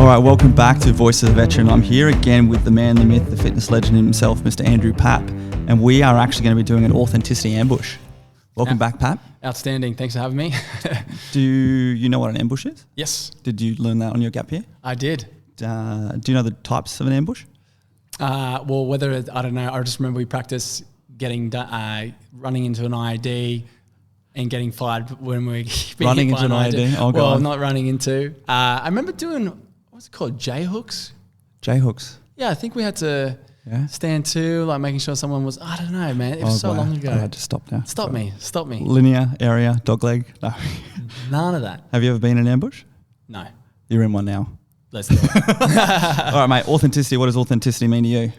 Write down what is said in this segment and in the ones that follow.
All right, welcome back to Voices of a Veteran. I'm here again with the man, the myth, the fitness legend himself, Mr. Andrew Pap, and we are actually going to be doing an authenticity ambush. Welcome back, Pap. Outstanding. Thanks for having me. Do you know what an ambush is? Yes. Did you learn that on your gap year? I did. Do you know the types of an ambush? Well, whether I don't know. I just remember we practiced getting running into an IED and getting fired when we being Running hit into by an an IED? Oh, God. Well, not running into. I remember doing what's it called, J hooks. J hooks. Yeah, I think we had to stand to, like making sure someone was. I don't know, man. It was so long ago. I had to stop now. Stop me. Linear area, dog leg. No. None of that. Have you ever been in an ambush? No. You're in one now. Let's do it. All right, mate. Authenticity. What does authenticity mean to you?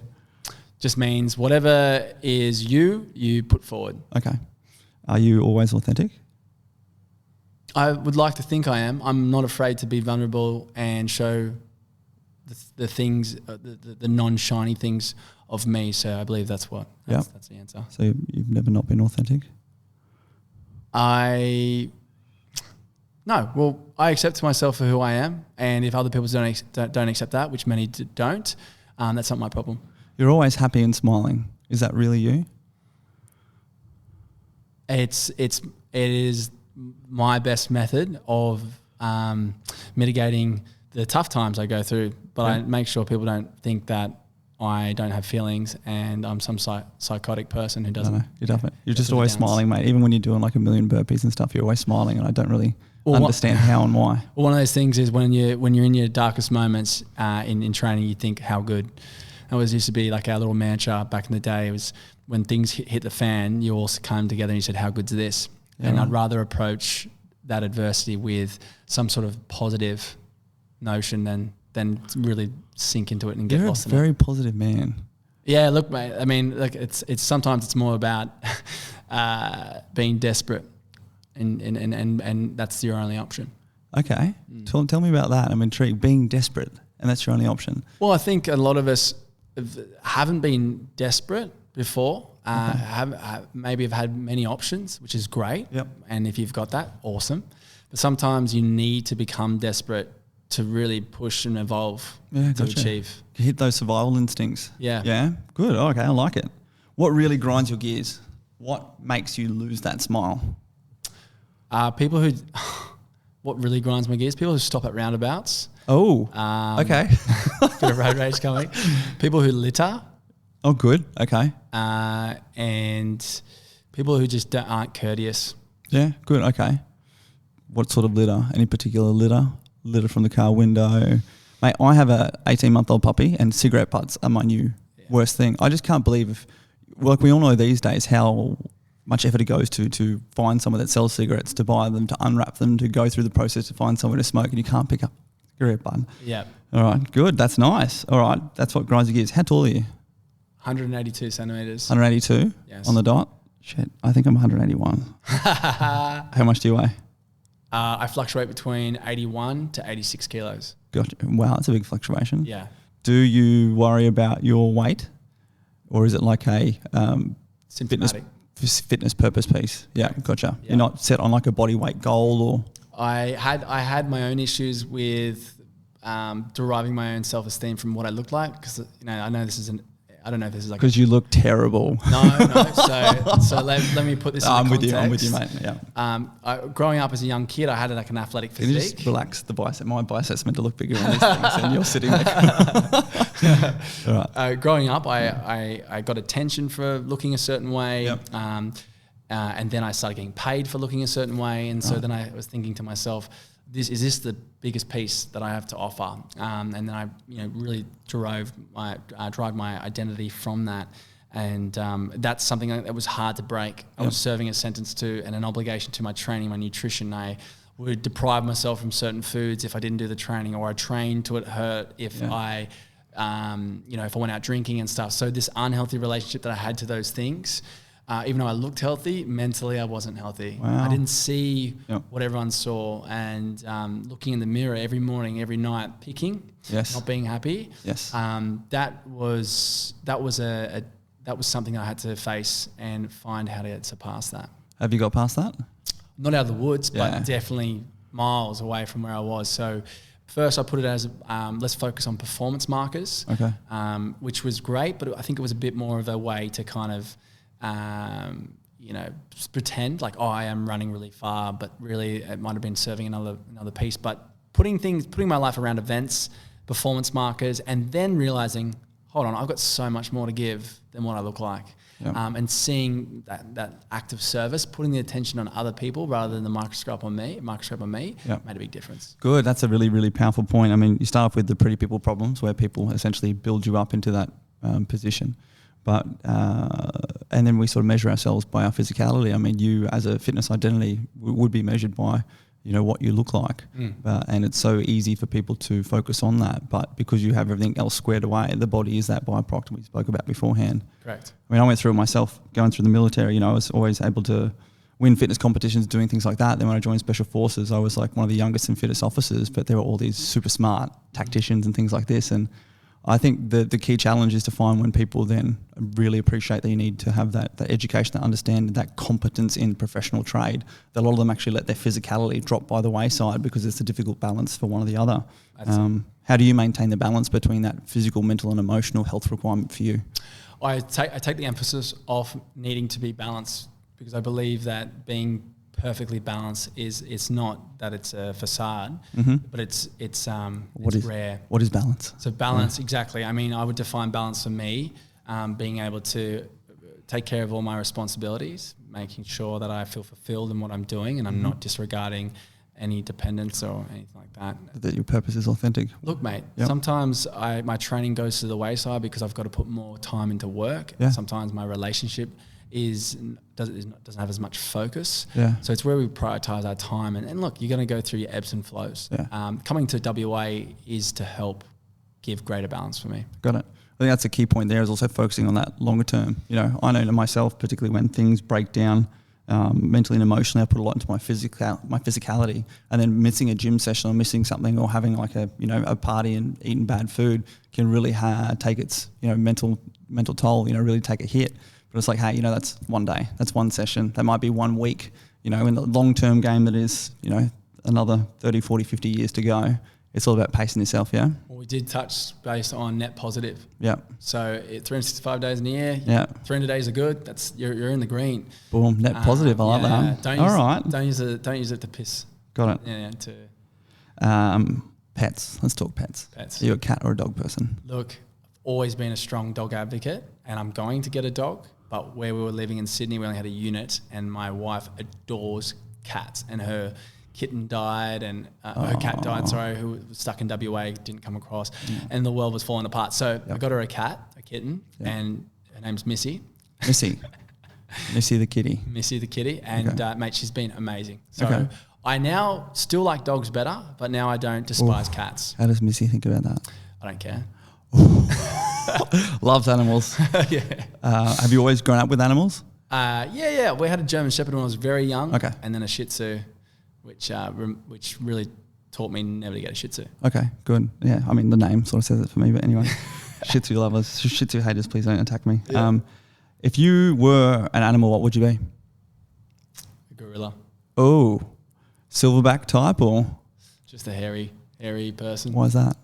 Just means whatever is you put forward. Okay. Are you always authentic? I would like to think I am. I'm not afraid to be vulnerable and show the things, the non-shiny things of me. So I believe that's that's the answer. So you've never not been authentic? I accept myself for who I am, and if other people don't accept that, which many don't, that's not my problem. You're always happy and smiling. Is that really you? It is my best method of mitigating the tough times I go through, but I make sure people don't think that I don't have feelings and I'm some psychotic person who doesn't. No, you don't. You're just always smiling, mate. Even when you're doing like a million burpees and stuff, you're always smiling, and I don't really understand how and why. Well, one of those things is when you're in your darkest moments in training, you think how good. It was used to be like our little mantra back in the day. It was when things hit the fan, you all came together and you said, how good's this? Yeah, and I'd rather approach that adversity with some sort of positive notion than really sink into it and get lost in it. You're a very positive man. Yeah, look, mate, I mean, like it's sometimes it's more about being desperate and that's your only option. Okay. Tell me about that. I'm intrigued. Being desperate and that's your only option. Well, I think a lot of us haven't been desperate before. Maybe have had many options, which is great. Yep. And if you've got that, awesome. But sometimes you need to become desperate to really push and evolve to achieve. You hit those survival instincts. Yeah. Yeah? Good. Oh, okay, I like it. What really grinds your gears? What makes you lose that smile? What really grinds my gears? People who stop at roundabouts. Oh, okay. Bit of road rage coming. People who litter. Oh, good. Okay. And people who just aren't courteous. Yeah, good. Okay. What sort of litter? Any particular litter? Litter from the car window? Mate, I have a 18-month-old puppy and cigarette butts are my new worst thing. I just can't believe, like we all know these days how much effort it goes to find someone that sells cigarettes, to buy them, to unwrap them, to go through the process to find somewhere to smoke, and you can't pick up a cigarette button. Yeah. All right, good. That's nice. All right, that's what grinds your gears. How tall are you? 182 centimetres. 182? Yes. On the dot? Shit, I think I'm 181. How much do you weigh? I fluctuate between 81 to 86 kilos. Gotcha. Wow, that's a big fluctuation. Yeah. Do you worry about your weight, or is it like a fitness purpose piece? Yeah, gotcha. Yeah. You're not set on like a body weight goal, or? I had my own issues with deriving my own self-esteem from what I looked like, because I know this is I don't know if this is like because you look terrible. No. So let me put this. I'm with you, mate. Yeah. Growing up as a young kid, I had like an athletic physique. Can you just relax the bicep? My bicep's meant to look bigger on these things, and you're sitting there. All right. Growing up, I got attention for looking a certain way. Yep. And then I started getting paid for looking a certain way, and so then I was thinking to myself, is this the biggest piece that I have to offer? And then I really derived my identity from that, and that's something that was hard to break. I was serving a sentence to and an obligation to my training, my nutrition. I would deprive myself from certain foods if I didn't do the training, or I trained to it hurt if I if I went out drinking and stuff. So this unhealthy relationship that I had to those things. Even though I looked healthy, mentally I wasn't healthy. Wow. I didn't see what everyone saw, and looking in the mirror every morning, every night, picking, not being happy. Yes. That was something I had to face and find how to surpass that. Have you got past that? Not out of the woods, but definitely miles away from where I was. So first I put it as let's focus on performance markers, which was great, but I think it was a bit more of a way to kind of, pretend like, oh, I am running really far, but really it might have been serving another piece. But putting my life around events, performance markers, and then realizing, hold on, I've got so much more to give than what I look like. Yep. And seeing that act of service, putting the attention on other people rather than the microscope on me, yep. made a big difference. Good. That's a really, really powerful point. I mean, you start off with the pretty people problems where people essentially build you up into that position. But and then we sort of measure ourselves by our physicality. I mean, you as a fitness identity would be measured by, what you look like. And it's so easy for people to focus on that. But because you have everything else squared away, the body is that byproduct we spoke about beforehand. Correct. I mean, I went through it myself going through the military. I was always able to win fitness competitions, doing things like that. Then when I joined Special Forces, I was like one of the youngest and fittest officers, but there were all these super smart tacticians and things like this. And I think the key challenge is to find when people then really appreciate that you need to have that education, that understand that competence in professional trade, that a lot of them actually let their physicality drop by the wayside because it's a difficult balance for one or the other. How do you maintain the balance between that physical, mental and emotional health requirement for you? I take the emphasis off needing to be balanced because I believe that being perfectly balanced it's not that it's a facade, but it's rare. What is balance? So balance, exactly. I mean, I would define balance for me, being able to take care of all my responsibilities, making sure that I feel fulfilled in what I'm doing and I'm not disregarding any dependence or anything like that. That your purpose is authentic. Look, mate, sometimes my training goes to the wayside because I've got to put more time into work. Yeah. Sometimes my relationship doesn't have as much focus. Yeah. So it's where we prioritize our time. And look, you're going to go through your ebbs and flows. Yeah. Coming to WA is to help give greater balance for me. Got it. I think that's a key point there, is also focusing on that longer term. I know to myself, particularly when things break down mentally and emotionally, I put a lot into my physicality, and then missing a gym session or missing something or having like a party and eating bad food can really take its mental toll, really take a hit. But it's like, hey, that's one day, that's one session, that might be 1 week, in the long-term game that is, another 30, 40, 50 years to go. It's all about pacing yourself, yeah? Well, we did touch base on net positive. Yeah. So 365 days in a year, 300 days are good, you're in the green. Boom, net positive, I like that. Don't use it to piss. Got it. Pets, let's talk pets. Are you a cat or a dog person? Look, I've always been a strong dog advocate and I'm going to get a dog. But where we were living in Sydney, we only had a unit, and my wife adores cats, and her kitten died, and her cat died, who was stuck in WA, didn't come across, and the world was falling apart. So I got her a kitten, and her name's Missy. Missy the kitty. Missy the kitty, and mate, she's been amazing. So I now still like dogs better, but now I don't despise cats. How does Missy think about that? I don't care. Loves animals. Have you always grown up with animals? Yeah. We had a German Shepherd when I was very young. Okay. And then a Shih Tzu, which really taught me never to get a Shih Tzu. Okay, good. Yeah, I mean, the name sort of says it for me, but anyway. Shih Tzu lovers, Shih Tzu haters, please don't attack me. Yeah. If you were an animal, what would you be? A gorilla. Oh, silverback type or? Just a hairy person. Why is that?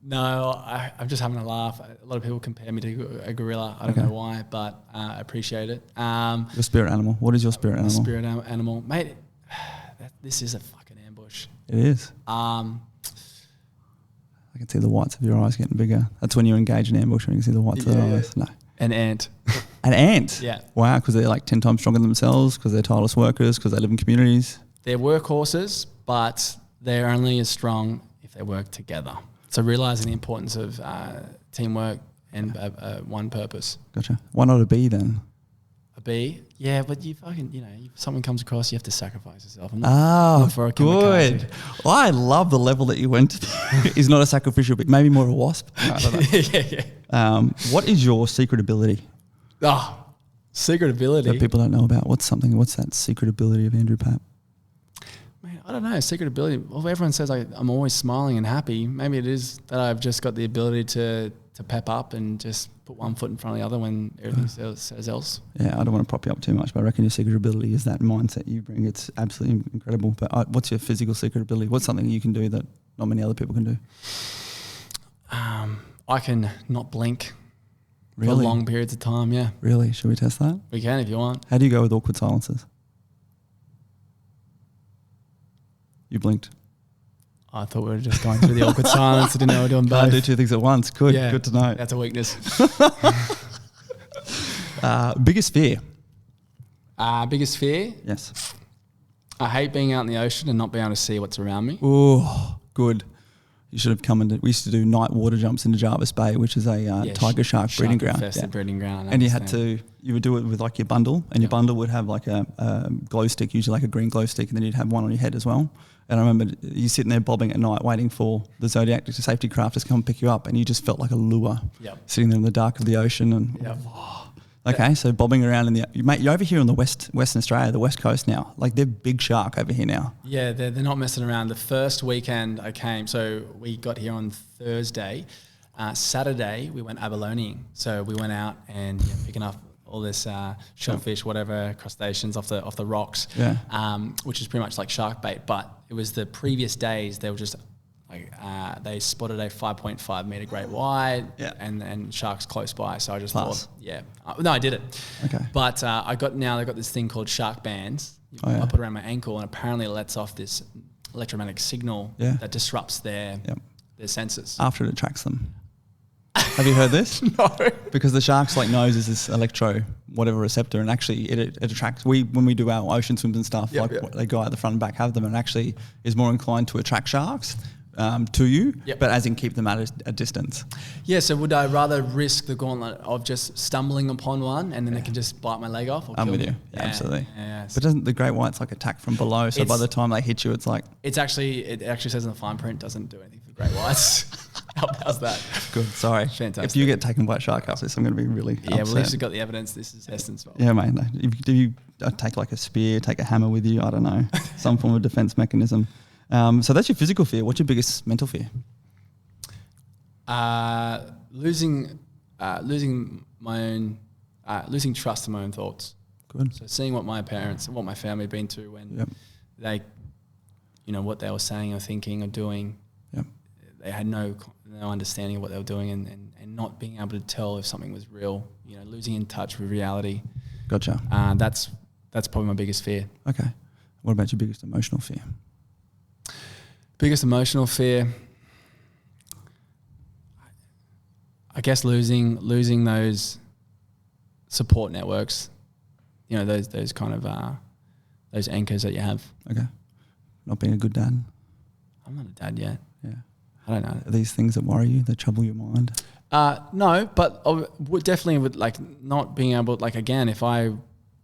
No, I'm just having a laugh. A lot of people compare me to a gorilla. I don't know why, but I appreciate it. Your spirit animal. What is your spirit animal? Spirit animal. Mate, this is a fucking ambush. It is. I can see the whites of your eyes getting bigger. That's when you engage in ambush and you can see the whites of their eyes. No. An ant. An ant? Yeah. Wow, because they're like 10 times stronger than themselves, because they're tireless workers, because they live in communities. They're workhorses, but they're only as strong if they work together. So realising the importance of teamwork and one purpose. Gotcha. Why not a bee then? A bee? Yeah, but you fucking, if someone comes across, you have to sacrifice yourself. I'm not for a good. Well, I love the level that you went to. Is not a sacrificial bee, maybe more a wasp. No, I don't know. What is your secret ability? Secret ability? That people don't know about. What's that secret ability of Andrew Pap? I don't know, secret ability. Well, everyone says I'm always smiling and happy. Maybe it is that I've just got the ability to pep up and just put one foot in front of the other when everything says else. Yeah, I don't want to prop you up too much, but I reckon your secret ability is that mindset you bring. It's absolutely incredible. But what's your physical secret ability? What's something you can do that not many other people can do? I can not blink for Really? long periods of time. Yeah, Really? Should we test that? we can if you want. How do you go with awkward silences? You blinked. I thought we were just going through the awkward silence. I didn't know we were doing both. Can't do two things at once. Good. Yeah, Good to know. That's a weakness. Biggest fear? Biggest fear? Yes. I hate being out in the ocean and not being able to see what's around me. Oh, good. You should have come into. We used to do night water jumps into Jarvis Bay, which is a tiger shark breeding ground. Infested breeding ground. And you had to. You would do it with like your bundle, and your bundle would have like a glow stick, usually like a green glow stick, and then you'd have one on your head as well. And I remember you sitting there bobbing at night, waiting for the Zodiac safety craft to come and pick you up, and you just felt like a lure, sitting there in the dark of the ocean. And okay, so bobbing around in the mate, you're over here on the Western Australia, the West Coast now. Like they're big shark over here now. Yeah, they're not messing around. The first weekend I came, so we got here on Thursday. Saturday we went abaloneing, so we went out and picking up all this shellfish, whatever, crustaceans off the rocks, which is pretty much like shark bait. But it was the previous days they were just like they spotted a 5.5 meter great white and sharks close by. So I just thought, no, I did it. Okay, but they've got this thing called shark bands. I put it around my ankle, and apparently it lets off this electromagnetic signal that disrupts their senses after it attracts them. Have you heard this? No. Because the shark's like nose is this whatever receptor, and actually it attracts. When we do our ocean swims and stuff, they go out the front and back have them, and actually is more inclined to attract sharks to you, but as in keep them at a distance. Yeah. So would I rather risk the gauntlet of just stumbling upon one and then they can just bite my leg off? Or I'm kill with me? you. Yeah, absolutely. Yeah. But doesn't the great white's like attack from below? So by the time they hit you, it's like it actually says in the fine print doesn't do anything for great whites. How's that? Good. Sorry. Fantastic. If you get taken by a shark after this, I'm going to be really upset. Well, at least you've got the evidence. This is Heston's fault. Yeah, mate. No. Do you take like a spear, take a hammer with you? I don't know. Some form of defense mechanism. So that's your physical fear. What's your biggest mental fear? Losing trust in my own thoughts. Good. So seeing what my parents, what my family had been through when they, what they were saying or thinking or doing. Yep. They had no understanding of what they were doing and not being able to tell if something was real. Losing in touch with reality. Gotcha. That's probably my biggest fear. Okay. What about your biggest emotional fear? Biggest emotional fear, I guess losing those support networks, those kind of those anchors that you have. Okay. Not being a good dad. I'm not a dad yet. Yeah. I don't know. Are these things that worry you, that trouble your mind? No, but I would definitely with like not being able, like again, if I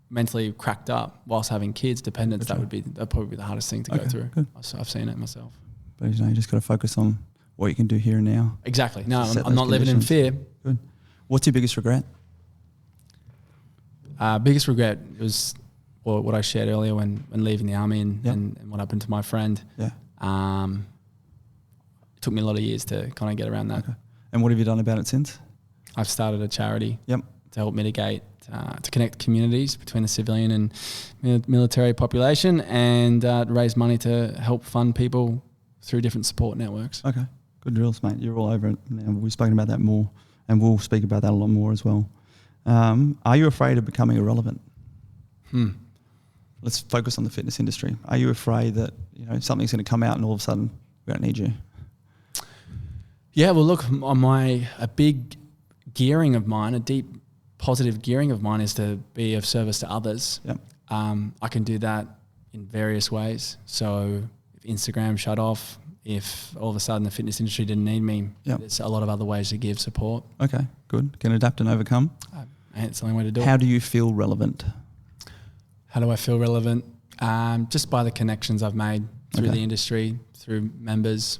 mentally cracked up whilst having kids, dependence, that'd probably be the hardest thing to go through. Good. I've seen it myself. But you just got to focus on what you can do here and now. Exactly. No, I'm not living in fear. Good. What's your biggest regret? Biggest regret was what I shared earlier when leaving the army and what happened to my friend. Yeah. It took me a lot of years to kind of get around that. Okay. And what have you done about it since? I've started a charity. Yep. To help mitigate, to connect communities between the civilian and military population, and raise money to help fund people through different support networks. Okay, good drills, mate. You're all over it now. We've spoken about that more, and we'll speak about that a lot more as well. Are you afraid of becoming irrelevant? Let's focus on the fitness industry. Are you afraid that something's going to come out and all of a sudden we don't need you? Yeah, well, look, a big gearing of mine, a deep positive gearing of mine is to be of service to others. Yep. I can do that in various ways. So if Instagram shut off, if all of a sudden the fitness industry didn't need me, there's a lot of other ways to give support. Okay, good. Can adapt and overcome. It's the only way to do it. How do you feel relevant? How do I feel relevant? Just by the connections I've made through the industry, through members,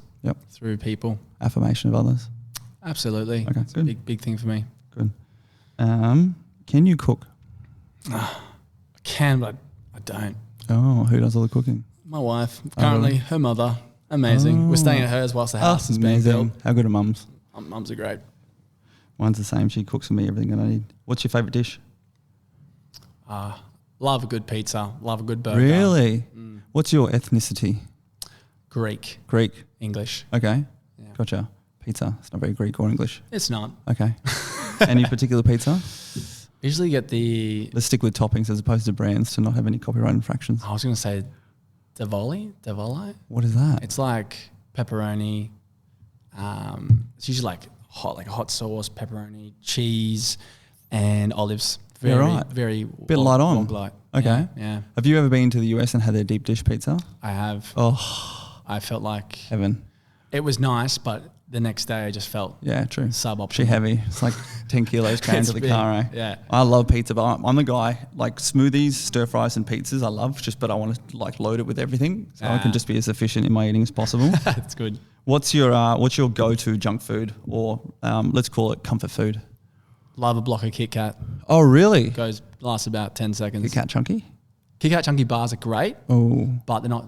through people. Affirmation of others. Absolutely. Okay, it's good. Big thing for me. Good. Can you cook? I can, but I don't. Oh, who does all the cooking? My wife. Currently, her mother. Amazing. We're staying at hers whilst the house is being built. How good are mums? Mums are great. Mine's the same. She cooks for me everything that I need. What's your favourite dish? Love a good pizza. Love a good burger. Really? What's your ethnicity? Greek. Greek. English. Okay. Yeah. Gotcha. Pizza. It's not very Greek or English. It's not. Okay. Any particular pizza? Usually get the. Let's stick with toppings as opposed to brands to not have any copyright infractions. I was going to say Davoli. What is that? It's like pepperoni. It's usually like a hot sauce, pepperoni, cheese, and olives. Very bit light on. Light. Okay. Yeah. Have you ever been to the US and had their deep dish pizza? I have. Oh, I felt like heaven. it was nice, but the next day I just felt True. suboptimal. She heavy. It's like 10 kilos crammed to the big. car. Yeah. I love pizza, but I'm the guy like smoothies, stir fries, and pizzas. I love but I want to like load it with everything, so I can just be as efficient in my eating as possible. That's good. What's your go-to junk food, or let's call it comfort food? Love a block of Kit Kat. Oh, really? Lasts about 10 seconds. Kit Kat chunky? Kit Kat chunky bars are great, Oh, but they're not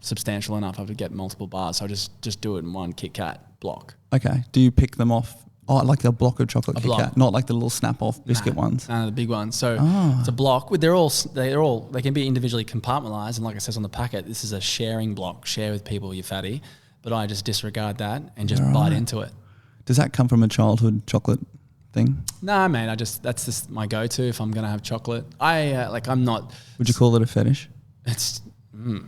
substantial enough. I would get multiple bars, so I just do it in one Kit Kat block. okay. Do you pick them off? Oh, like the block of chocolate Kit block. Kat, not like the little snap-off biscuit ones. No, the big ones. So it's a block. They can be individually compartmentalized, and like it says on the packet, this is a sharing block. Share with people, you fatty. But I just disregard that and just bite into it. Does that come from a childhood chocolate thing? Nah, man. That's just my go-to if I'm gonna have chocolate. I'm not. Would you call it a fetish? It's no.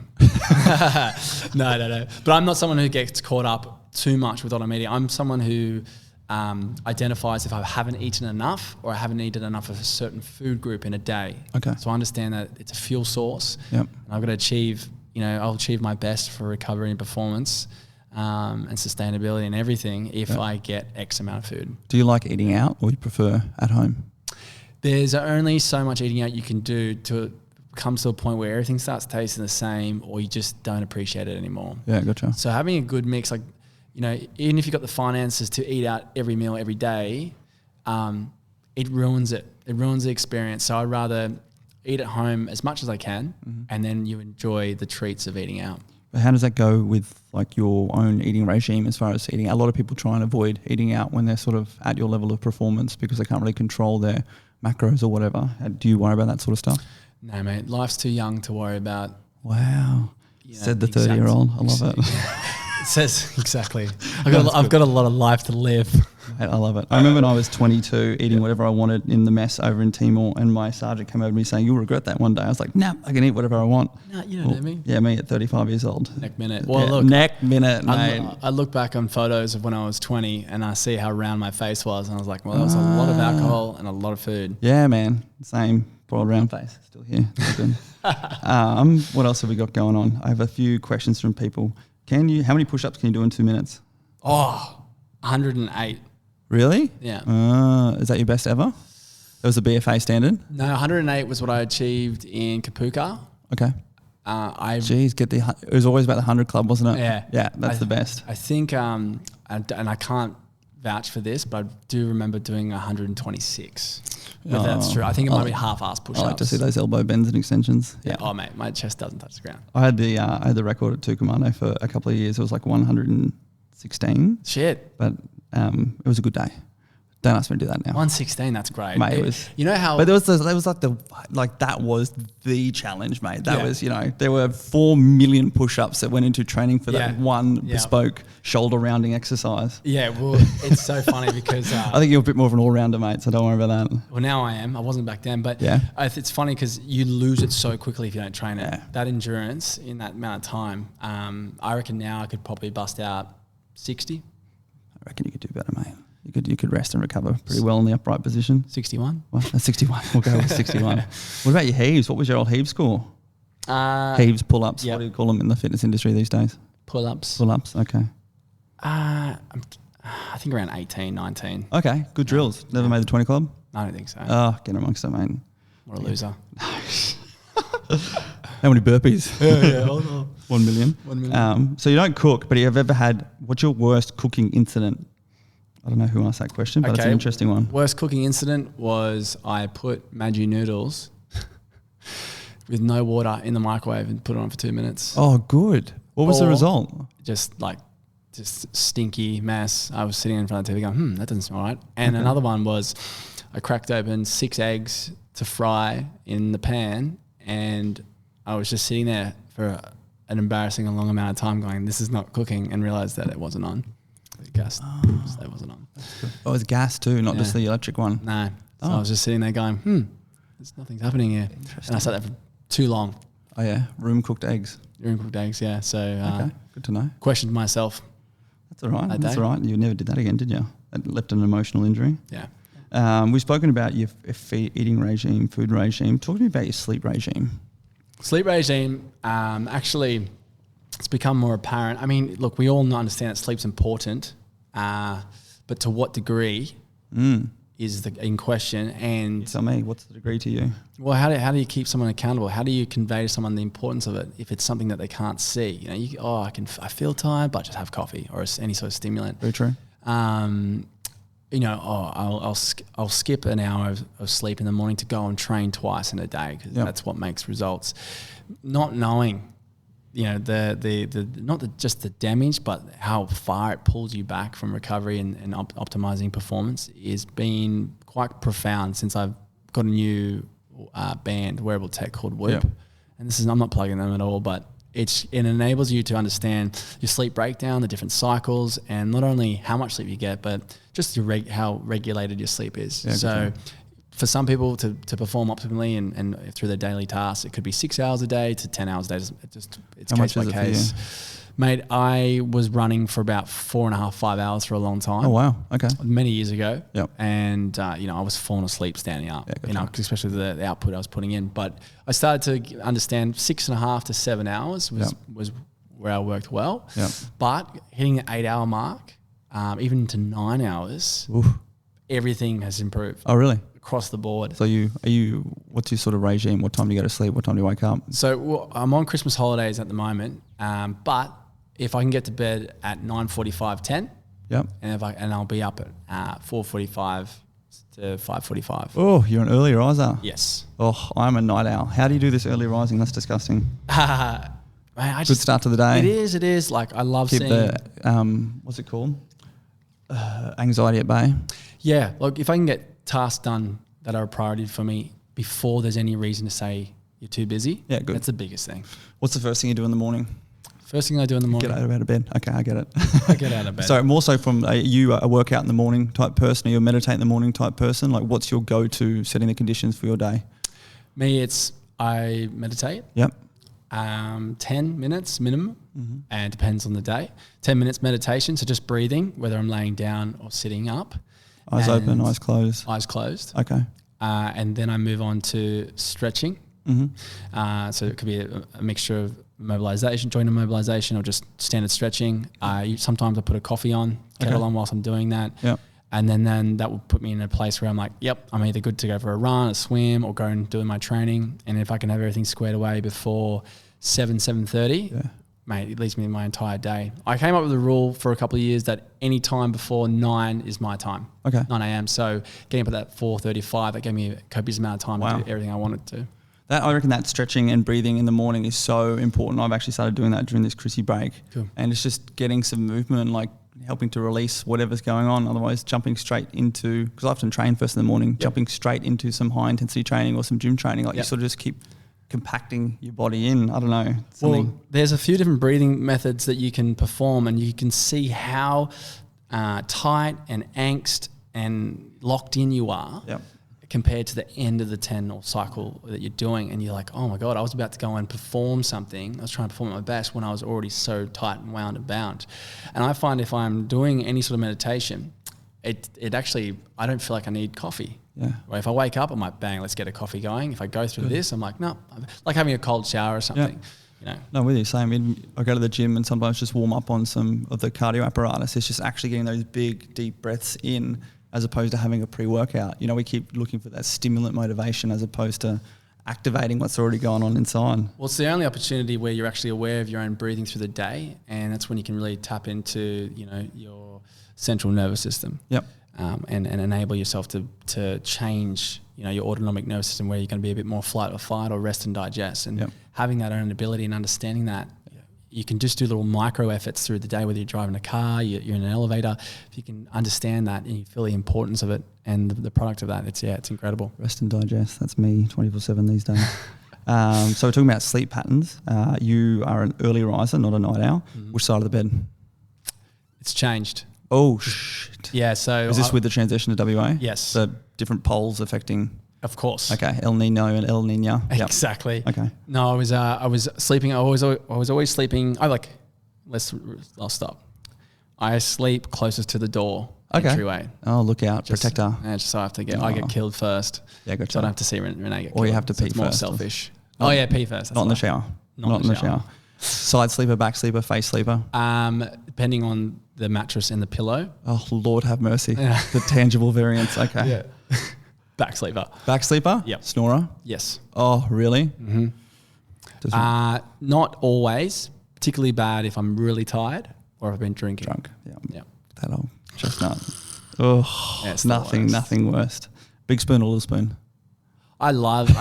But I'm not someone who gets caught up too much with what I'm eating. I'm someone who identifies if I haven't eaten enough or I haven't eaten enough of a certain food group in a day. Okay. So I understand that it's a fuel source. Yep. And I've got to achieve. I'll achieve my best for recovery and performance and sustainability and everything if I get X amount of food. Do you like eating out, or you prefer at home? There's only so much eating out you can do to it comes to a point where everything starts tasting the same, or you just don't appreciate it anymore. Yeah, gotcha. So having a good mix, even if you've got the finances to eat out every meal every day, it ruins it. It ruins the experience. So I'd rather eat at home as much as I can, and then you enjoy the treats of eating out. But how does that go with like your own eating regime as far as eating? A lot of people try and avoid eating out when they're sort of at your level of performance because they can't really control their macros or whatever. Do you worry about that sort of stuff? No, mate. Life's too young to worry about. Wow. Said the 30-year-old. I love it. It says exactly. I've got a lot of life to live. Mate, I love it. I remember when I was 22 eating whatever I wanted in the mess over in Timor, and my sergeant came over to me saying, "You'll regret that one day." I was like, "Nah, I can eat whatever I want." No, you don't know me. Yeah, me at 35 years old. Neck minute. Well, look. Neck minute, mate. I look back on photos of when I was 20 and I see how round my face was, and I was like, well, that was a lot of alcohol and a lot of food. Yeah, man. Same. Broad round face. Still here. Still good. What else have we got going on? I have a few questions from people. How many push-ups can you do in 2 minutes? 108. Really? Yeah. Is that your best ever? That was the BFA standard? No, 108 was what I achieved in Kapuka. Okay. It was always about the 100 club, wasn't it? Yeah. Yeah, that's the best. I think, and I can't vouch for this, but I do remember doing 126. But that's true. I think it might be half-ass push-ups. I like to see those elbow bends and extensions. Yeah. Oh, mate, my chest doesn't touch the ground. I had the record at Tucumano for a couple of years. It was like 116. Shit. But it was a good day. Don't ask me to do that now. 116, that's great. Mate, it was. You know how? But that was the challenge, mate. That was, there were 4 million push-ups that went into training for that one bespoke shoulder rounding exercise. Yeah, well, it's so funny because I think you're a bit more of an all-rounder, mate. So don't worry about that. Well, now I am. I wasn't back then, but it's funny because you lose it so quickly if you don't train it. Yeah. That endurance in that amount of time. I reckon now I could probably bust out 60. I reckon you could do better, mate. You could rest and recover pretty well in the upright position. 61. Well, 61. We'll go with 61. What about your heaves? What was your old heave score? Heaves, pull-ups. What do you call them in the fitness industry these days? Pull-ups. Pull-ups, okay. I think around 18, 19. Okay, good drills. Never made the 20 club? I don't think so. Oh, get amongst it, mate. What a loser. How many burpees? 1 million. 1 million. So you don't cook, but have you ever had, what's your worst cooking incident? I don't know who asked that question, but it's an interesting one. Worst cooking incident was I put Maggi noodles with no water in the microwave and put it on for 2 minutes. Oh, good. What was the result? Just stinky mess. I was sitting in front of the TV going, that doesn't smell right. And another one was I cracked open 6 eggs to fry in the pan, and I was just sitting there for an embarrassing long amount of time going, this is not cooking, and realised that it wasn't on. The gas that wasn't on. Oh, it's gas too, not just the electric one. No. So I was just sitting there going, there's nothing's happening here. And I sat there for too long. Oh yeah, room cooked eggs. Room cooked eggs, yeah. So Okay, good to know. questioned myself. That's all right. That's all right. You never did that again, did you? It left an emotional injury. Yeah. We've spoken about your eating regime, food regime. Talk to me about your sleep regime. Sleep regime, actually, it's become more apparent. I mean, look, we all understand that sleep's important, but to what degree is in question. And You tell me, what's the degree to you? well, how do you keep someone accountable? How do you convey to someone the importance of it if it's something that they can't see? You know, I feel tired, but just have coffee or any sort of stimulant. Very true. You know, I'll skip an hour of sleep in the morning to go and train twice in a day because that's what makes results. Not knowing, you know, just the damage, but how far it pulls you back from recovery and optimizing performance is been quite profound since I've got a new band, wearable tech called Whoop. Yeah. And I'm not plugging them at all, but it enables you to understand your sleep breakdown, the different cycles, and not only how much sleep you get, but just how regulated your sleep is. Yeah, so for some people to perform optimally and through their daily tasks, it could be 6 hours a day to 10 hours a day. It's How case much by is it for case. Mate, I was running for about 4.5, 5 hours for a long time. Oh, wow. Okay. Many years ago. Yep. And, you know, I was falling asleep standing up, Yeah, gotcha. you know, especially the output I was putting in. But I started to understand 6.5 to 7 hours was where I worked well. Yep. But hitting the 8 hour mark, even to 9 hours, Oof. everything has improved Oh, really? across the board. So what's your sort of regime? What time do you go to sleep? What time do you wake up? So I'm on Christmas holidays at the moment, but if I can get to bed at 9:45, 10, Yep. and I'll be up at 4:45 to 5:45. Oh, you're an early riser. Yes. Oh, I'm a night owl. How do you do this early rising? That's disgusting. Man, Good start to the day. It is. Like, I love Keep seeing the, what's it called? Anxiety at bay. Yeah, look, if I can get tasks done that are a priority for me before there's any reason to say you're too busy, Yeah, good. that's the biggest thing. What's the first thing you do in the morning? First thing I do in the morning, Get out of bed. Okay, I get it. I get out of bed. So more so from you a workout in the morning type person, or you a meditate in the morning type person? Like, what's your go-to setting the conditions for your day? Me, I meditate. Yep. 10 minutes minimum, and depends on the day. 10 minutes meditation, so just breathing, whether I'm laying down or sitting up. Eyes And open, eyes closed. Eyes closed. Okay. And then I move on to stretching. So it could be a mixture of mobilization, joint immobilization, or just standard stretching. Sometimes I put a coffee on, kettle on whilst I'm doing that. Yep. And then that will put me in a place where I'm like, yep, I'm either good to go for a run, a swim, or go and do my training. And if I can have everything squared away before 7:30, mate, it leaves me my entire day. I came up with a rule for a couple of years that any time before 9 is my time. Okay. 9 a.m. So getting up at that 4:35, that gave me a copious amount of time to do everything I wanted to. I reckon that stretching and breathing in the morning is so important. I've actually started doing that during this Chrissy break. Cool. And it's just getting some movement, like helping to release whatever's going on. Otherwise, jumping straight into, because I often train first in the morning, jumping straight into some high intensity training or some gym training. Like you sort of just keep compacting your body in. I don't know. Well, there's a few different breathing methods that you can perform, and you can see how tight and angst and locked in you are. Yep. Compared to the end of the 10 or cycle that you're doing, and you're like, oh my God, I was about to go and perform something. I was trying to perform at my best when I was already so tight and wound and bound. And I find if I'm doing any sort of meditation, it actually, I don't feel like I need coffee. Yeah. Or if I wake up, I'm like, bang, let's get a coffee going. If I go through this, I'm like, no, like having a cold shower or something. You know. No, with you. Same. I go to the gym and sometimes just warm up on some of the cardio apparatus. It's just actually getting those big, deep breaths in, as opposed to having a pre-workout. You know, we keep looking for that stimulant motivation as opposed to activating what's already going on inside. Well, it's the only opportunity where you're actually aware of your own breathing through the day, and that's when you can really tap into, you know, your central nervous system. Yep. And enable yourself to change, you know, your autonomic nervous system, where you're going to be a bit more flight or fight or rest and digest. And having that own ability and understanding that, you can just do little micro efforts through the day, whether you're driving a car, you're in an elevator. If you can understand that and you feel the importance of it and the product of that, it's incredible. Rest and digest. That's me 24/7 these days. So we're talking about sleep patterns. You are an early riser, not a night owl. Which side of the bed? It's changed. Oh, shit. Yeah, so... Is this with the transition to WA? Yes. So different poles affecting... Of course. Okay, El Nino and El Nina. Yep. Exactly. Okay. No, I was sleeping. I was always sleeping. I'll stop. I sleep closest to the door entryway. Oh, look out, protector. Yeah, just so I get killed first. Yeah, gotcha. So I don't have to see Renee get killed. Or you have to pee it's more first. selfish. Oh yeah, pee first. Not in the shower. Not in the shower. Side sleeper, back sleeper, face sleeper. Depending on the mattress and the pillow. Oh Lord, have mercy. The tangible variants. Okay. Yeah. Back sleeper. Back sleeper? Yep. Snorer? Yes. Oh, really? Mm-hmm. Not always. Particularly bad if I'm really tired or I've been drinking. Drunk. Yeah. That old chestnut. Oh, yeah, nothing worse. Big spoon or little spoon? I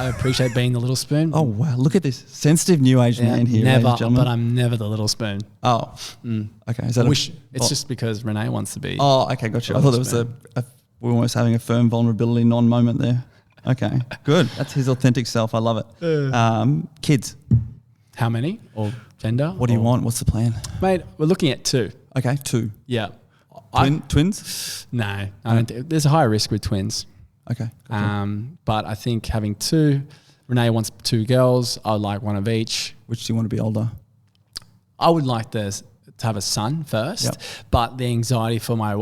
appreciate being the little spoon. Oh, wow. Look at this. Sensitive new age man here, ladies and gentlemen. But I'm never the little spoon. Oh. Okay. Is that it's just because Renee wants to be. Oh, okay. Gotcha. I thought there was we're almost having a firm vulnerability non-moment there. Okay. Good. That's his authentic self. I love it. Kids. How many? Or gender? What do you want? What's the plan? Mate, we're looking at 2. Okay. 2. Yeah. Twins? No. I don't there's a higher risk with twins. Okay. Gotcha. But I think having 2, Renee wants 2 girls. I would like one of each. Which do you want to be older? I would like to have a son first, but the anxiety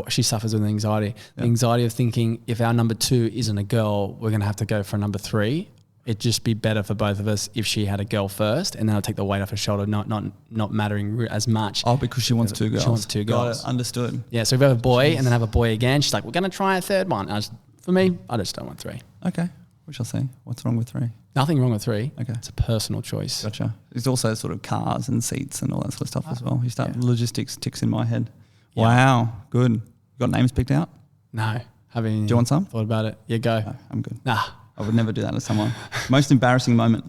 she suffers with anxiety. The anxiety of thinking if our number 2 isn't a girl, we're going to have to go for a number 3. It'd just be better for both of us if she had a girl first, and then I'll take the weight off her shoulder, not mattering as much. Oh, because she wants 2 girls. She wants 2 girls. Got it. Understood. Yeah, so if we have a boy and then have a boy again, she's like, we're going to try a 3rd one. For me, I just don't want 3. Okay. We shall see. What's wrong with 3? Nothing wrong with 3. Okay. It's a personal choice. Gotcha. There's also sort of cars and seats and all that sort of stuff as well. You start logistics ticks in my head. Yeah. Wow. Good. You got names picked out? No. Do you want some? Thought about it? Yeah, go. No, I'm good. Nah. I would never do that to someone. Most embarrassing moment?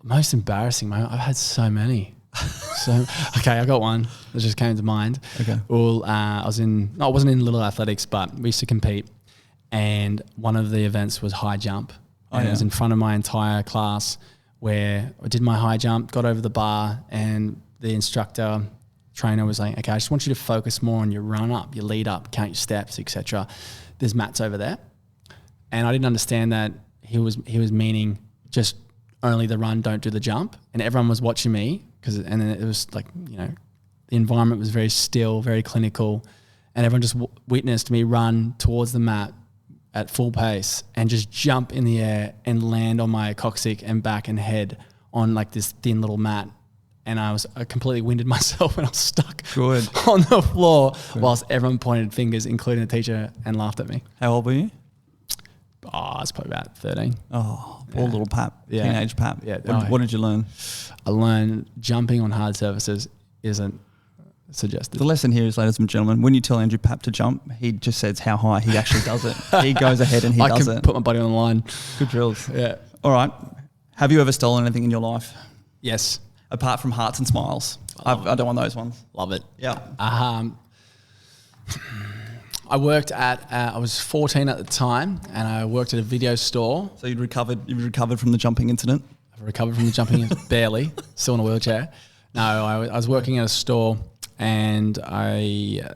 Most embarrassing moment? I've had so many. Okay, I got one that just came to mind. Okay. Well, I wasn't in little athletics, but we used to compete, and one of the events was high jump. And it was in front of my entire class where I did my high jump, got over the bar, and the trainer was like, okay, I just want you to focus more on your run up, your lead up, count your steps, etc. There's mats over there. And I didn't understand that he was meaning just only the run, don't do the jump. And everyone was watching me and then it was like, the environment was very still, very clinical, and everyone just witnessed me run towards the mat at full pace and just jump in the air and land on my coccyx and back and head on like this thin little mat. And I completely winded myself and I was stuck on the floor whilst everyone pointed fingers, including the teacher, and laughed at me. How old were you? Oh, I was probably about 13. Oh, poor little Pap, teenage Pap. Yeah. What did you learn? I learned jumping on hard surfaces isn't suggested. The lesson here is, ladies and gentlemen, when you tell Andrew Pap to jump, he just says how high. He actually does it. He goes ahead and he does it. I can put my body on the line. Good drills. Yeah. All right. Have you ever stolen anything in your life? Yes. Apart from hearts and smiles. I don't want those ones. Love it. Yeah. I worked I was 14 at the time, and I worked at a video store. So you'd recovered from the jumping incident? I've recovered from the jumping incident, barely, still in a wheelchair. No, I was working at a store, and I'd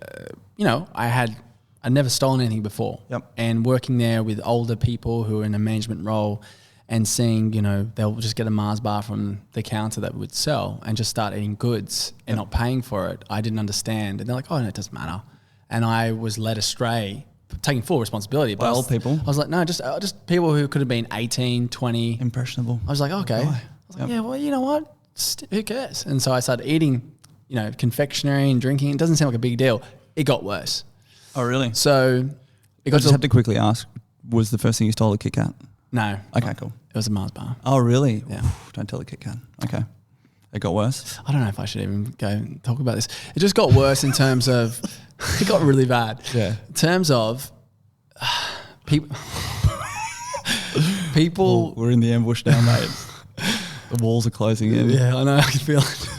never stolen anything before. Yep. And working there with older people who are in a management role and seeing, they'll just get a Mars bar from the counter that would sell and just start eating goods and not paying for it. I didn't understand. And they're like, oh, no, it doesn't matter. And I was led astray, taking full responsibility. By old people? I was like, no, just people who could have been 18, 20. Impressionable. I was like, okay. I was like, yeah, well, you know what? Who cares? And so I started eating, confectionery and drinking. It doesn't seem like a big deal. It got worse. Oh, really? So I just have to quickly ask, was the first thing you stole a Kit Kat? No. Okay, cool. It was a Mars bar. Oh, really? Yeah. Oof, don't tell the Kit Kat. Okay. It got worse? I don't know if I should even go and talk about this. It just got worse in terms of, it got really bad. Yeah. In terms of people. Well, we're in the ambush now, mate. The walls are closing in. Yeah, I know. I can feel it.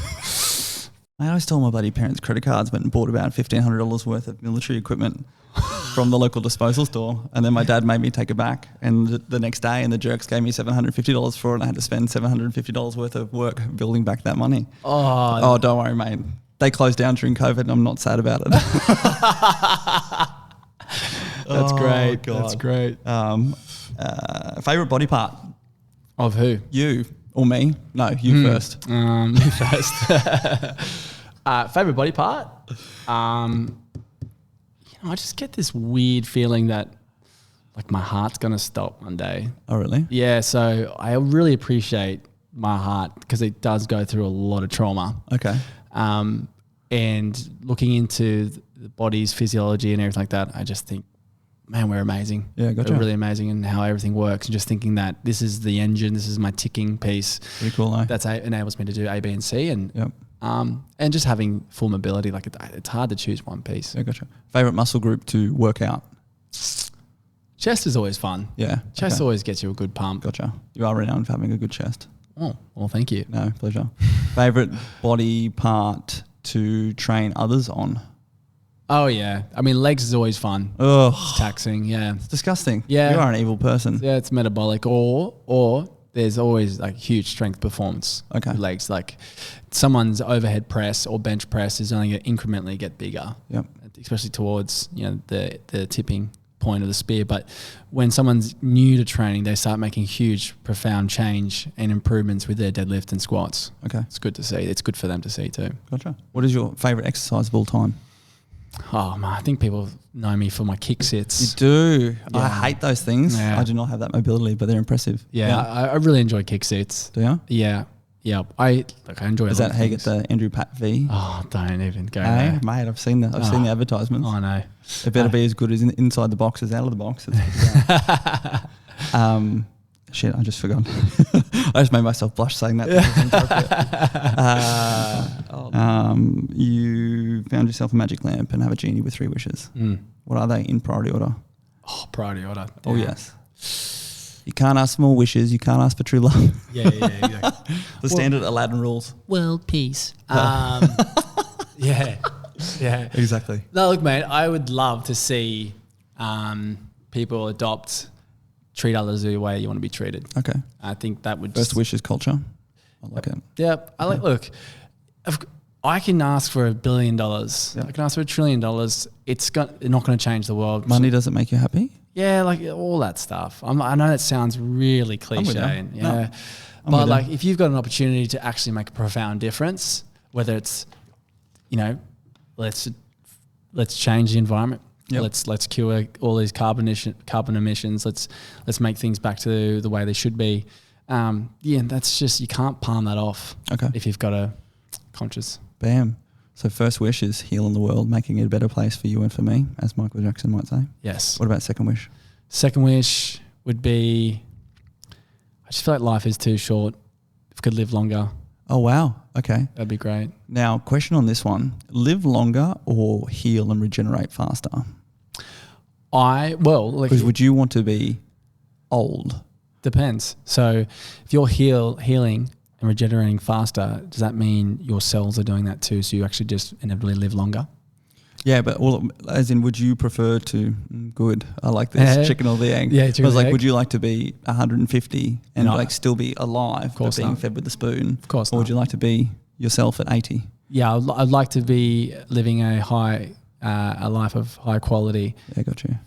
I always told my bloody parents' credit cards, went and bought about $1,500 worth of military equipment from the local disposal store, and then my dad made me take it back. And the next day, and the jerks gave me $750 for it, and I had to spend $750 worth of work building back that money. Oh, don't worry, mate. They closed down during COVID, and I'm not sad about it. That's great. God. That's great. Favorite body part? Of who? You or me? No, you first. Me first. Favorite body part? I just get this weird feeling that like my heart's gonna stop one day. Oh, really? Yeah. So I really appreciate my heart because it does go through a lot of trauma. Okay. And looking into the body's physiology and everything like that, I just think, man, we're amazing. Yeah, gotcha. We're really amazing in how everything works, and just thinking that this is the engine, this is my ticking piece. Pretty cool, eh? That enables me to do A, B, and C, and Yep. and just having full mobility. Like it's hard to choose one piece. Yeah, gotcha. Favorite muscle group to work out? Chest is always fun. Yeah. Chest always gets you a good pump. Gotcha. You are renowned for having a good chest. Oh, well, thank you. No, pleasure. Favorite body part to train others on? Oh yeah, I mean legs is always fun. Ugh. It's taxing. Yeah. It's disgusting. Yeah. You are an evil person. Yeah, it's metabolic, or there's always like huge strength performance. Okay. With legs, like someone's overhead press or bench press is only going to incrementally get bigger. Yep. Especially towards the tipping point of the spear. But when someone's new to training, they start making huge, profound change and improvements with their deadlift and squats. Okay. It's good to see. It's good for them to see too. Gotcha. What is your favorite exercise of all time? Oh man, I think people know me for my kick sits. You do. Yeah. I hate those things. Yeah. I do not have that mobility, but they're impressive. Yeah. I really enjoy kick sits. Do you? Yeah. Yeah. I enjoy Is that how you get the Andrew Pap V? Oh, don't even go Hey, there. mate, I've seen the advertisements. I know. It better be as good as inside the box as out of the box. Shit, I just forgot. I just made myself blush saying that. You found yourself a magic lamp and have a genie with 3 wishes. What are they in priority order? Oh, priority order. Oh, yes. You can't ask for more wishes. You can't ask for true love. Yeah, exactly. The standard Aladdin rules. World peace. Yeah. Exactly. No, look, mate, I would love to see people treat others the way you want to be treated. Okay. I think that would First wish is culture. I like it. Yeah. Look, I can ask for $1 billion. Yep. I can ask for $1 trillion. It's not going to change the world. Money doesn't make you happy? Yeah, like all that stuff. I know that sounds really cliche. And, yeah. No, but like if you've got an opportunity to actually make a profound difference, whether it's, let's change the environment. Yep. Let's cure all these carbon emissions. Let's make things back to the way they should be. That's just, you can't palm that off. Okay. If you've got a conscious. Bam. So first wish is healing the world, making it a better place for you and for me, as Michael Jackson might say. Yes. What about second wish? Second wish would be, I just feel like life is too short. If I could live longer. Oh, wow. Okay. That'd be great. Now, question on this one. Live longer or heal and regenerate faster? Because would you want to be old? Depends. So if you're healing and regenerating faster, does that mean your cells are doing that too? So you actually just inevitably live longer? Yeah, but as in, would you prefer to, good, I like this, chicken or the egg? Yeah, chicken or the egg. Would you like to be 150 and still be alive, but being fed with a spoon? Of course not. Or would you like to be yourself at 80? Yeah, I'd like to be living a life of high quality. Yeah, got you.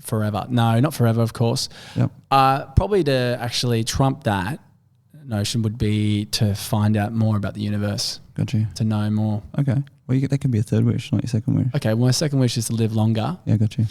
Forever. No, not forever, of course. Yep. Probably to actually trump that notion would be to find out more about the universe. Got you. To know more. Okay. Well, that can be a third wish, not your second wish. Okay, well, my second wish is to live longer. Yeah, got you.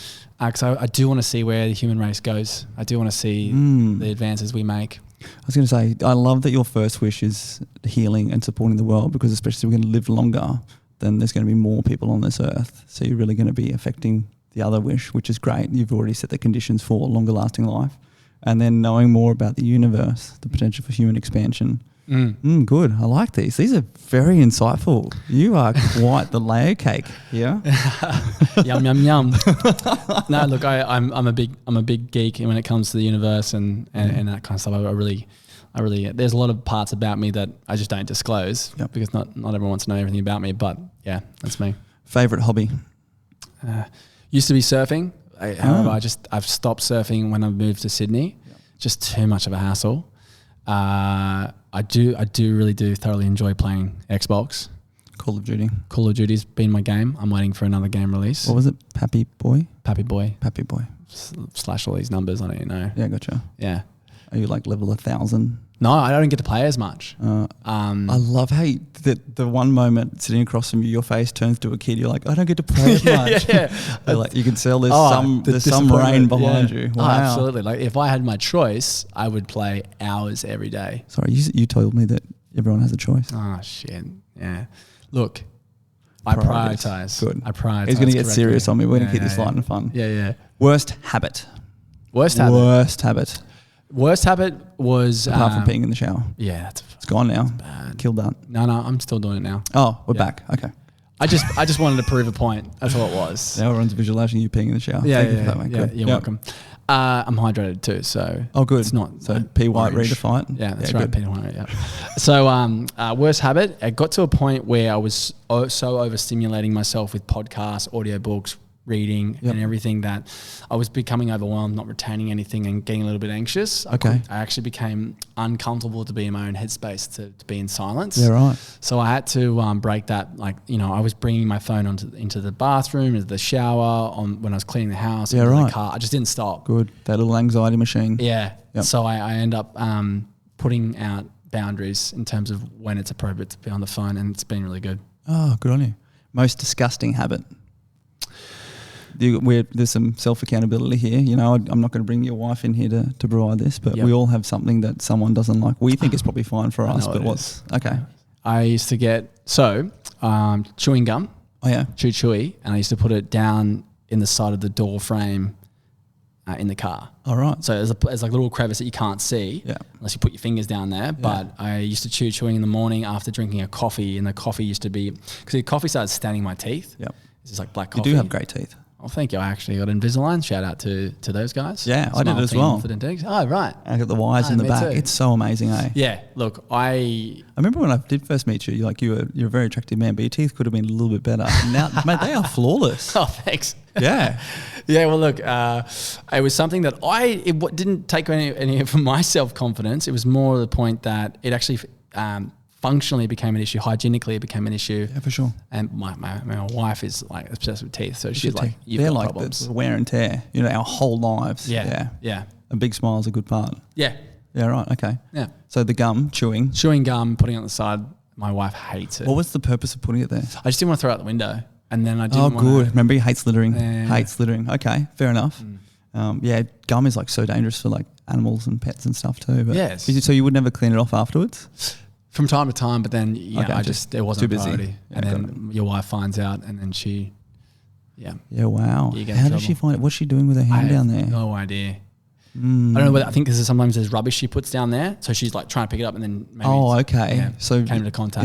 Because I do want to see where the human race goes. I do want to see the advances we make. I was going to say, I love that your first wish is healing and supporting the world, because especially if we're going to live longer, then there's going to be more people on this earth. So you're really going to be affecting the other wish, which is great. You've already set the conditions for longer lasting life. And then knowing more about the universe, the potential for human expansion. Good. I like these. These are very insightful. You are quite the layer cake. Yeah. Yum yum yum. No, look, I'm a big geek when it comes to the universe and that kind of stuff. I really there's a lot of parts about me that I just don't disclose because not everyone wants to know everything about me. But yeah, that's me. Favorite hobby? Used to be surfing. However, I've stopped surfing when I moved to Sydney. Yep. Just too much of a hassle. I really do thoroughly enjoy playing Xbox. Call of Duty. Call of Duty's been my game. I'm waiting for another game release. What was it? Pappy Boy? Pappy Boy. Pappy Boy. Slash all these numbers, I don't even know. Yeah, gotcha. Yeah. Are you like level 1,000? No, I don't get to play as much. I love how the one moment sitting across from you, your face turns to a kid. You're like, I don't get to play as much. Yeah. Like, you can tell there's some rain behind you. Wow. Oh, absolutely. Like if I had my choice, I would play hours every day. Sorry, you told me that everyone has a choice. Oh shit. Yeah. Look, I prioritize. Good. I prioritize. He's going to get serious on me. We're going to keep this light and fun. Yeah. Worst habit. Worst habit was apart from peeing in the shower. Yeah, it's gone now. Bad. Killed that. No, I'm still doing it now. Oh, we're back. Okay. I just wanted to prove a point. That's all it was. Now everyone's visualizing you peeing in the shower. Yeah, Thank you for that, mate. Good. You're welcome. I'm hydrated too, so good. It's not so P White read a fight. Yeah, that's right. P White. Yeah. So worst habit. It got to a point where I was so overstimulating myself with podcasts, audiobooks, reading and everything that I was becoming overwhelmed, not retaining anything and getting a little bit anxious. I actually became uncomfortable to be in my own headspace, to be in silence. Yeah, right. So I had to break that. Like, I was bringing my phone into the bathroom, into the shower, when I was cleaning the house, into the car. I just didn't stop. Good. That little anxiety machine. Yeah. Yep. So I end up putting out boundaries in terms of when it's appropriate to be on the phone, and it's been really good. Oh, good on you. Most disgusting habit. There's some self-accountability here. I'm not going to bring your wife in here to provide this, but we all have something that someone doesn't like. We think it's probably fine for us, but what's okay? I used to get chewing gum. Oh yeah, chewy, and I used to put it down in the side of the door frame in the car. All right. So there's like a little crevice that you can't see unless you put your fingers down there. But I used to chewing in the morning after drinking a coffee, and the coffee used to be because the coffee started staining my teeth. Yep. It's just like black coffee. You do have great teeth. Oh, thank you. I actually got Invisalign. Shout out to those guys. Yeah, I did as well. Oh, right. I got the wires in the back. Too. It's so amazing, eh? Yeah. Look, I remember when I did first meet you. You're a very attractive man, but your teeth could have been a little bit better. Now, mate, they are flawless. Oh, thanks. Yeah. Yeah. Well, look, it was something that it didn't take any from my self-confidence. It was more the point that it actually functionally became an issue. Hygienically, it became an issue. Yeah, for sure. And my wife is like obsessed with teeth, so she's like, "You've they're got like problems." The wear and tear. Our whole lives. Yeah. A big smile is a good part. Yeah. Yeah. Right. Okay. Yeah. So the gum chewing gum, putting it on the side. My wife hates it. What was the purpose of putting it there? I just didn't want to throw it out the window, and then I didn't. Oh, good. Remember, he hates littering. Yeah. Hates littering. Okay, fair enough. Gum is like so dangerous for like animals and pets and stuff too. But yes. So you would never clean it off afterwards? From time to time, but then it wasn't too busy. A priority. And then your wife finds out, and then she, Yeah, wow. How does she find it? What's she doing with her hand down there? No idea. I don't know whether, I think this is sometimes there's rubbish she puts down there, so she's like trying to pick it up and then maybe. Oh, okay. So came into contact.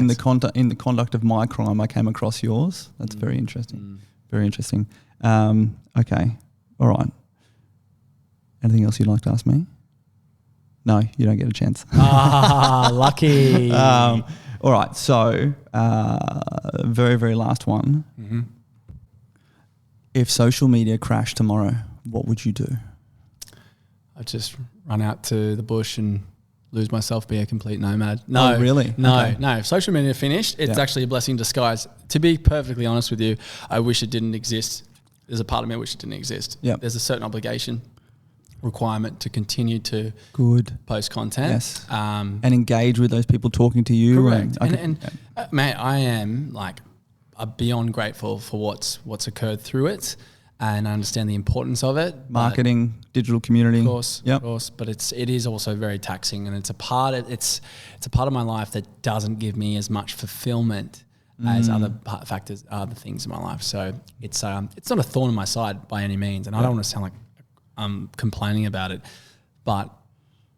In the conduct of my crime, I came across yours. That's very interesting. Very interesting. Okay, all right. Anything else you'd like to ask me? No, you don't get a chance. Lucky. All right, so very, very last one. Mm-hmm. If social media crashed tomorrow, what would you do? I'd just run out to the bush and lose myself, be a complete nomad. No, really? No, okay. no. If social media finished, it's actually a blessing in disguise. To be perfectly honest with you, I wish it didn't exist. There's a part of me I wish it didn't exist. Yep. There's a certain obligation, requirement to continue to post content. Yes. And engage with those people talking to you. Correct. Mate, I am like beyond grateful for what's occurred through it, and I understand the importance of it. Marketing, digital community. Of course. But it is also very taxing, and it's a part of my life that doesn't give me as much fulfillment as other things in my life. So it's not a thorn in my side by any means, and I don't want to sound like I'm complaining about it, but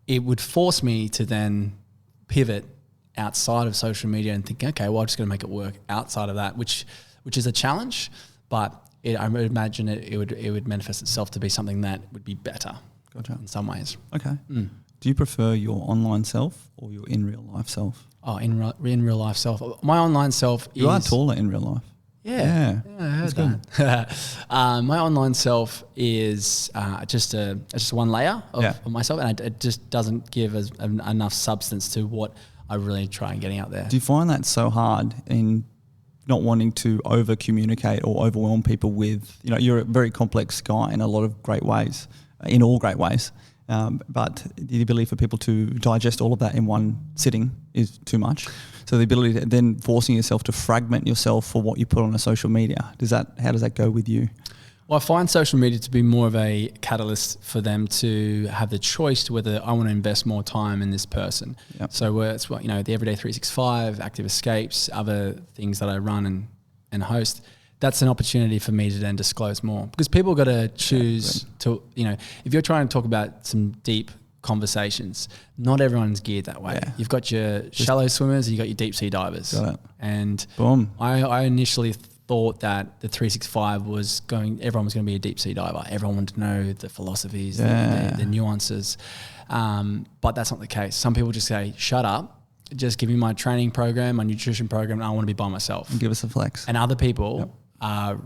it would force me to then pivot outside of social media and think, okay, well, I'm just going to make it work outside of that, which is a challenge, but I would imagine it would manifest itself to be something that would be better in some ways. Okay. Do you prefer your online self or your in real life self? Oh, in real life self. My online self You are taller in real life. Yeah, I heard that. My online self is just one layer of myself, and it just doesn't give us enough substance to what I really try and getting out there. Do you find that so hard in not wanting to over communicate or overwhelm people with, you're a very complex guy in a lot of great ways, in all great ways. But the ability for people to digest all of that in one sitting is too much. So the ability to then forcing yourself to fragment yourself for what you put on a social media, how does that go with you? Well, I find social media to be more of a catalyst for them to have the choice to whether I want to invest more time in this person. Yep. So it's the Everyday 365, Active Escapes, other things that I run and host. That's an opportunity for me to then disclose more, because people got to choose to, if you're trying to talk about some deep conversations, not everyone's geared that way. Yeah. You've got your shallow swimmers and you've got your deep sea divers. Got it. And boom. I initially thought that the 365 everyone was going to be a deep sea diver. Everyone wanted to know the philosophies, the nuances. But that's not the case. Some people just say, shut up, just give me my training program, my nutrition program, and I want to be by myself. And give us a flex. And other people are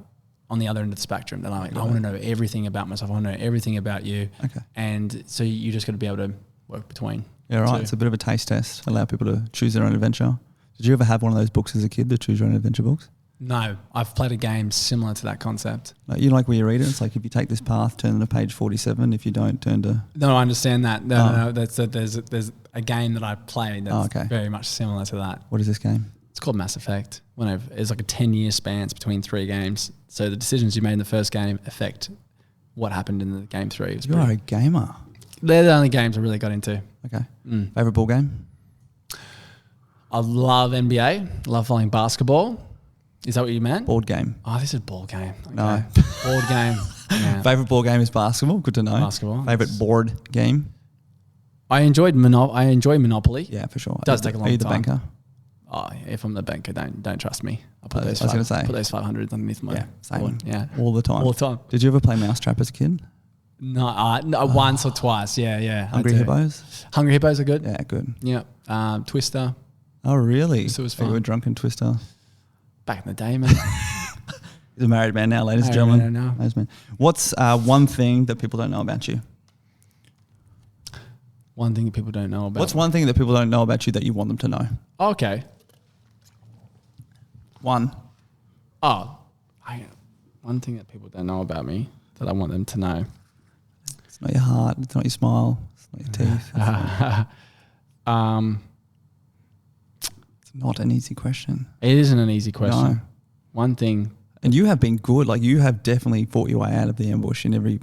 on the other end of the spectrum. They're like, I want to know everything about myself. I want to know everything about you. Okay. And so you just got to be able to work between. Yeah, right. It's a bit of a taste test. Allow people to choose their own adventure. Did you ever have one of those books as a kid, the Choose Your Own Adventure books? No, I've played a game similar to that concept. You like where you read it? It's like, if you take this path, turn to page 47. If you don't, turn to... No, I understand that. No. There's a game that I played that's very much similar to that. What is this game? It's called Mass Effect. It's like a 10-year span between 3 games. So the decisions you made in the first game affect what happened in the game 3. You are a gamer. They're the only games I really got into. Okay. Favorite ball game? I love NBA. Love following basketball. Is that what you meant? Board game. Oh, this is ball game. Okay. No. Board game. Yeah. Favorite ball game is basketball. Good to know. Basketball. Favorite board game? I enjoy Monopoly. Yeah, for sure. It does take a long time. Are you the banker? Oh, if I'm the banker, don't trust me. I'll put those 500s underneath my board. Yeah. All the time. All the time. Did you ever play Mousetrap as a kid? No, once or twice. Yeah. Hungry Hippos? Hungry Hippos are good. Yeah, good. Yeah. Twister. Oh, really? Twister was fun. You were drunken Twister? Back in the day, man. He's a married man now, ladies and gentlemen. What's one thing that people don't know about you? One thing that people don't know about. What's one thing that people don't know about you that you want them to know? Okay. One thing that people don't know about me that I want them to know. It's not your heart. It's not your smile. It's not your teeth. It's not an easy question. It isn't an easy question. No. One thing. And you have been good. Like, you have definitely fought your way out of the ambush in every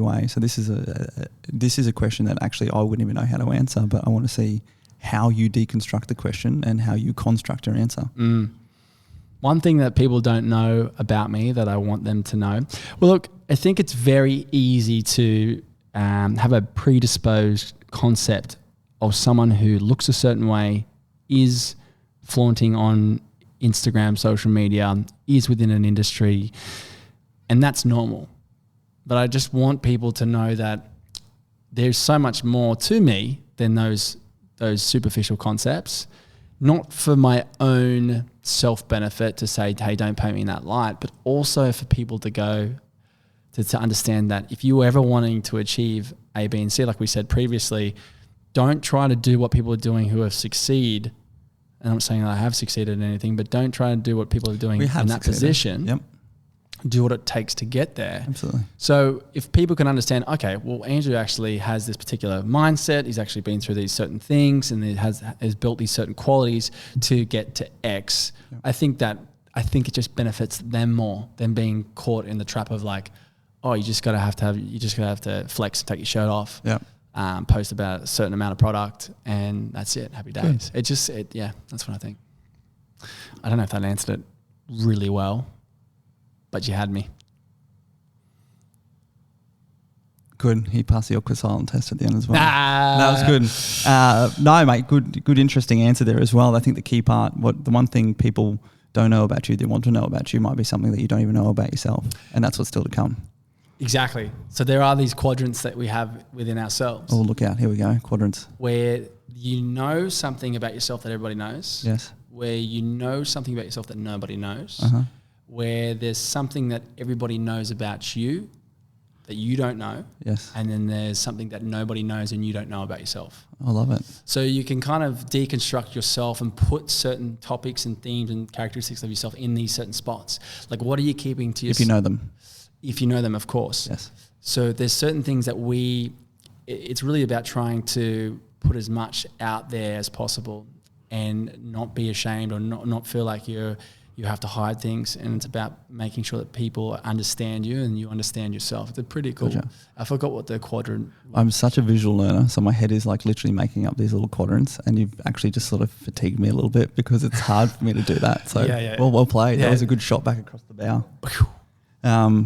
way. So this is a question that actually I wouldn't even know how to answer, but I want to see how you deconstruct the question and how you construct your answer. One thing that people don't know about me that I want them to know. Well, look, I think it's very easy to have a predisposed concept of someone who looks a certain way, is flaunting on Instagram, social media, is within an industry, and that's normal. But I just want people to know that there's so much more to me than those superficial concepts, not for my own self-benefit to say, hey, don't paint me in that light, but also for people to go to understand that if you were ever wanting to achieve A, B, and C, like we said previously, don't try to do what people are doing who have succeeded. And I'm not saying that I have succeeded in anything, but don't try to do what people are doing in that position. Yep. Do what it takes to get there. Absolutely. So if people can understand, okay, well, Andrew actually has this particular mindset. He's actually been through these certain things and has built these certain qualities to get to X. Yep. I think it just benefits them more than being caught in the trap of like, oh, you just gotta have to flex and take your shirt off. Yeah. Post about a certain amount of product and that's it. Happy days. Good. That's what I think. I don't know if that answered it really well, but you had me. Good. He passed the awkward silent test at the end as well. That was good. No, mate, good, interesting answer there as well. I think the key part, the one thing people don't know about you, they want to know about you, might be something that you don't even know about yourself, and that's what's still to come. Exactly. So there are these quadrants that we have within ourselves. Oh, look out. Here we go. Quadrants. Where you know something about yourself that everybody knows. Yes. Where you know something about yourself that nobody knows. where there's something that everybody knows about you that you don't know. Yes. And then there's something that nobody knows and you don't know about yourself. I love it. So you can kind of deconstruct yourself and put certain topics and themes and characteristics of yourself in these certain spots. Like, what are you keeping to yourself? If you know them. If you know them, of course. Yes. So there's certain things that it's really about trying to put as much out there as possible and not be ashamed or not feel like you have to hide things, and it's about making sure that people understand you and you understand yourself. It's pretty cool. Gotcha. I forgot what the quadrant was. I'm such a visual learner, so my head is like literally making up these little quadrants, and you've actually just sort of fatigued me a little bit because it's hard for me to do that. So well played. Yeah. That was a good shot back across the bow.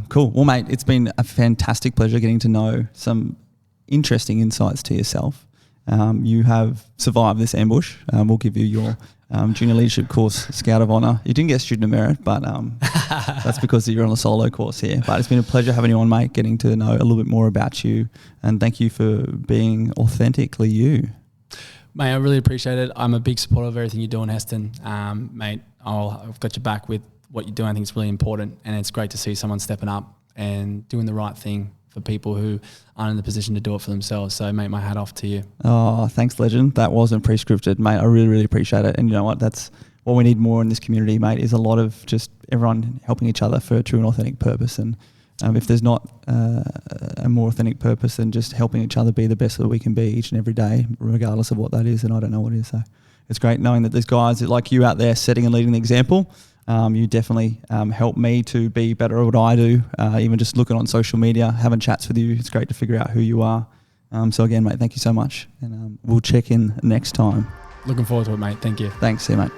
Cool. Well, mate, it's been a fantastic pleasure getting to know some interesting insights to yourself. You have survived this ambush. We'll give you your junior leadership course, Scout of Honour. You didn't get student merit, but that's because you're on a solo course here. But it's been a pleasure having you on, mate, getting to know a little bit more about you. And thank you for being authentically you. Mate, I really appreciate it. I'm a big supporter of everything you're doing, Heston. Mate, I've got your back with what you're doing. I think it's really important. And it's great to see someone stepping up and doing the right thing for people who aren't in the position to do it for themselves. So, mate, my hat off to you. Oh, thanks, legend. That wasn't pre-scripted, mate. I really, really appreciate it. And you know what? That's what we need more in this community, mate, is a lot of just everyone helping each other for a true and authentic purpose. And if there's not a more authentic purpose than just helping each other be the best that we can be each and every day, regardless of what that is, then I don't know what it is. So it's great knowing that there's guys like you out there setting and leading the example. You definitely help me to be better at what I do, even just looking on social media, having chats with you. It's great to figure out who you are. So again, mate, thank you so much. And we'll check in next time. Looking forward to it, mate. Thank you. Thanks. See you, mate.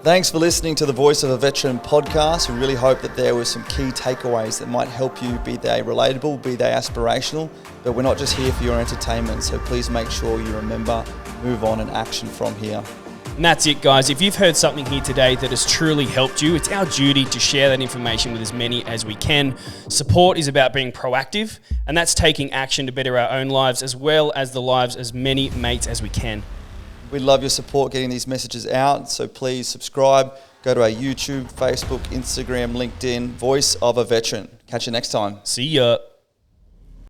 Thanks for listening to the Voice of a Veteran podcast. We really hope that there were some key takeaways that might help you, be they relatable, be they aspirational. But we're not just here for your entertainment, so please make sure you remember, move on and action from here. And that's it, guys. If you've heard something here today that has truly helped you, it's our duty to share that information with as many as we can. Support is about being proactive, and that's taking action to better our own lives as well as the lives as many mates as we can. We'd love your support getting these messages out, so please subscribe, go to our YouTube, Facebook, Instagram, LinkedIn, Voice of a Veteran. Catch you next time. See ya.